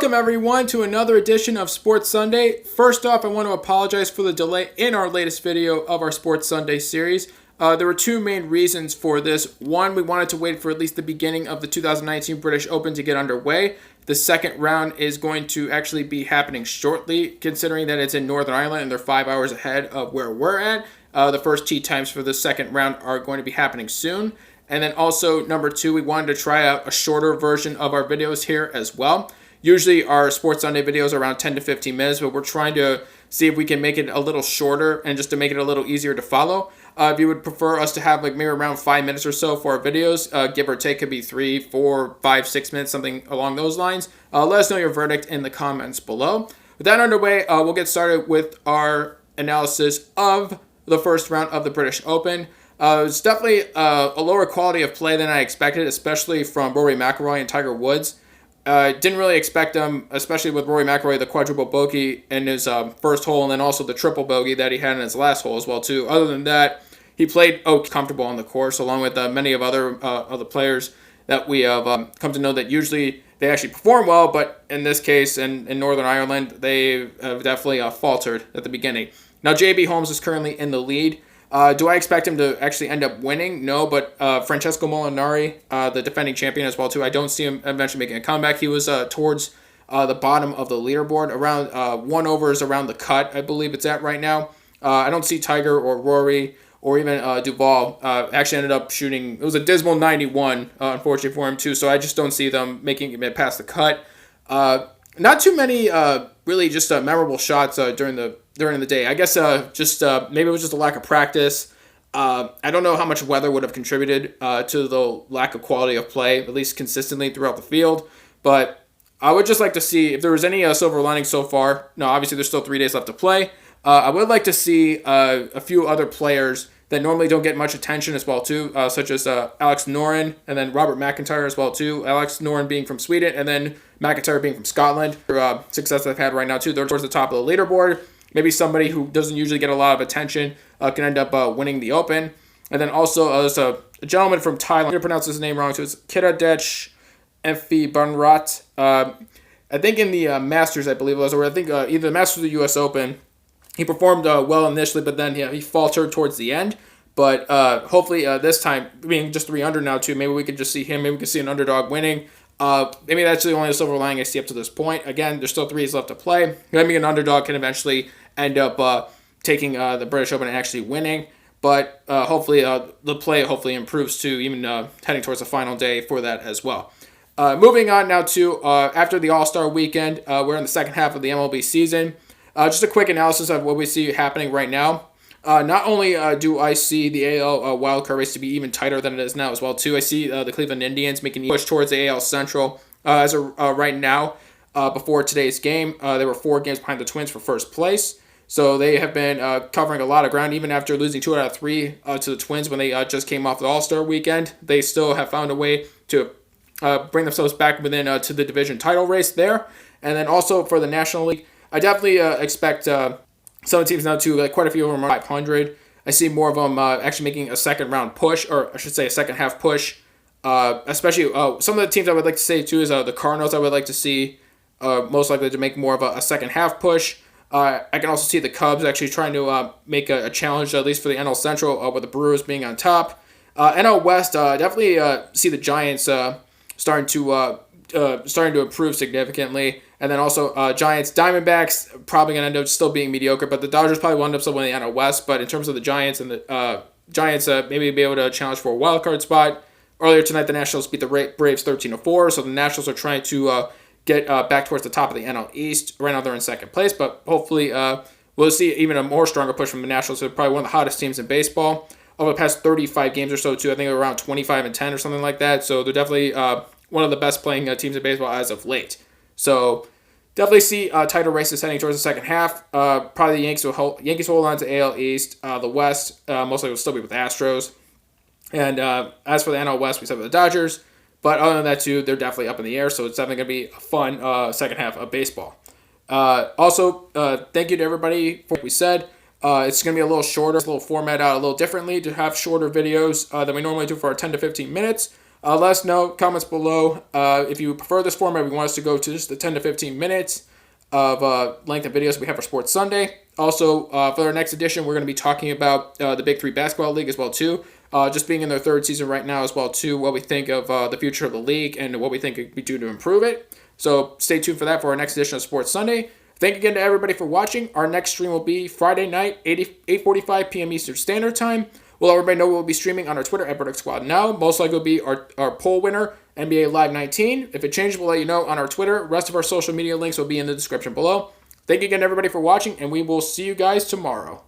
Welcome everyone to another edition of Sports Sunday. First off, I want to apologize for the delay in our latest video of our Sports Sunday series. There were two main reasons for this. One, we wanted to wait for at least the beginning of the 2019 British Open to get underway. The second round is going to actually be happening shortly, considering that it's in Northern Ireland and they're 5 hours ahead of where we're at. The first tee times for the second round are going to be happening soon. And then also, number two, we wanted to try out a shorter version of our videos here as well. Usually our Sports Sunday videos are around 10 to 15 minutes, but we're trying to see if we can make it a little shorter and just to make it a little easier to follow. If you would prefer us to have like maybe around 5 minutes or so for our videos, give or take, could be 3, 4, 5, 6 minutes, something along those lines. Let us know your verdict in the comments below. With that underway, we'll get started with our analysis of the first round of the British Open. It's definitely a lower quality of play than I expected, especially from Rory McIlroy and Tiger Woods. Didn't really expect him, especially with Rory McIlroy, the quadruple bogey in his first hole, and then also the triple bogey that he had in his last hole as well too. Other than that, he played comfortable on the course, along with many of other players that we have come to know that usually they actually perform well, but in this case, in Northern Ireland, they have definitely faltered at the beginning. Now, JB Holmes is currently in the lead. Do I expect him to actually end up winning? No, but Francesco Molinari, the defending champion as well too, I don't see him eventually making a comeback. He was towards the bottom of the leaderboard, around 1 over is around the cut, I believe it's at right now. I don't see Tiger or Rory or even Duval actually ended up shooting. It was a dismal 91, unfortunately for him too, so I just don't see them making it past the cut. Not too many really just memorable shots during the day. I guess maybe it was just a lack of practice. I don't know how much weather would have contributed to the lack of quality of play, at least consistently throughout the field. But I would just like to see if there was any silver lining so far. No, obviously there's still 3 days left to play. I would like to see a few other players that normally don't get much attention as well too, such as Alex Noren and then Robert McIntyre as well too. Alex Noren being from Sweden and then McIntyre being from Scotland. Success they've had right now too. They're towards the top of the leaderboard. Maybe somebody who doesn't usually get a lot of attention can end up winning the Open. And then also there's a gentleman from Thailand. I'm going to pronounce his name wrong, so it's Kiradech Mfi Banrat. I think in the Masters, I believe it was, or I think either the Masters or the U.S. Open, he performed well initially, but then he faltered towards the end. But hopefully this time, being just 3 under now too, maybe we could just see him. Maybe we could see an underdog winning. Maybe that's the only silver lining I see up to this point. Again, there's still 3 days left to play. Maybe an underdog can eventually end up taking the British Open and actually winning. But hopefully the play improves too, even heading towards the final day for that as well. Moving on now to after the All-Star weekend, we're in the second half of the MLB season. Just a quick analysis of what we see happening right now. Not only do I see the AL wildcard race to be even tighter than it is now as well too, I see the Cleveland Indians making a push towards the AL Central as of right now. Before today's game, they were 4 games behind the Twins for first place. So they have been covering a lot of ground, even after losing 2 out of 3 to the Twins when they just came off the All-Star weekend. They still have found a way to bring themselves back within to the division title race there. And then also for the National League, I definitely expect some teams now too, like quite a few of them are 500. I see more of them actually making a second round push, or I should say a second half push. Especially some of the teams I would like to say too is the Cardinals. I would like to see most likely to make more of a second half push. I can also see the Cubs actually trying to make a challenge, at least for the NL Central, with the Brewers being on top. NL West, definitely see the Giants starting to improve significantly. And then also Giants, Diamondbacks, probably going to end up still being mediocre, but the Dodgers probably will end up still winning the NL West. But in terms of the Giants, and the Giants maybe be able to challenge for a wild card spot. Earlier tonight, the Nationals beat the Braves 13-4, so the Nationals are trying to get back towards the top of the NL East. Right now they're in second place, but hopefully we'll see even a more stronger push from the Nationals. They're probably one of the hottest teams in baseball. Over the past 35 games or so, too, I think they're around 25-10 or something like that. So they're definitely one of the best playing teams in baseball as of late. So definitely see title races heading towards the second half. Probably the Yankees will hold on to AL East. The West most likely will still be with the Astros. And as for the NL West, we said with the Dodgers. But other than that, too, they're definitely up in the air. So it's definitely going to be a fun second half of baseball. Also, thank you to everybody for what we said. It's going to be a little shorter, a little format out a little differently to have shorter videos than we normally do for our 10 to 15 minutes. Let us know, comments below, if you prefer this format. We want us to go to just the 10 to 15 minutes of length of videos we have for Sports Sunday. Also, for our next edition, we're going to be talking about the Big Three Basketball League as well, too. Just being in their third season right now as well, too, what we think of the future of the league and what we think we do to improve it. So stay tuned for that for our next edition of Sports Sunday. Thank you again to everybody for watching. Our next stream will be Friday night, 8:45 p.m. Eastern Standard Time. We'll let everybody know we'll be streaming on our Twitter at VerdictSquadNow. Most likely will be our poll winner, NBA Live 19. If it changes, we'll let you know on our Twitter. Rest of our social media links will be in the description below. Thank you again, everybody, for watching, and we will see you guys tomorrow.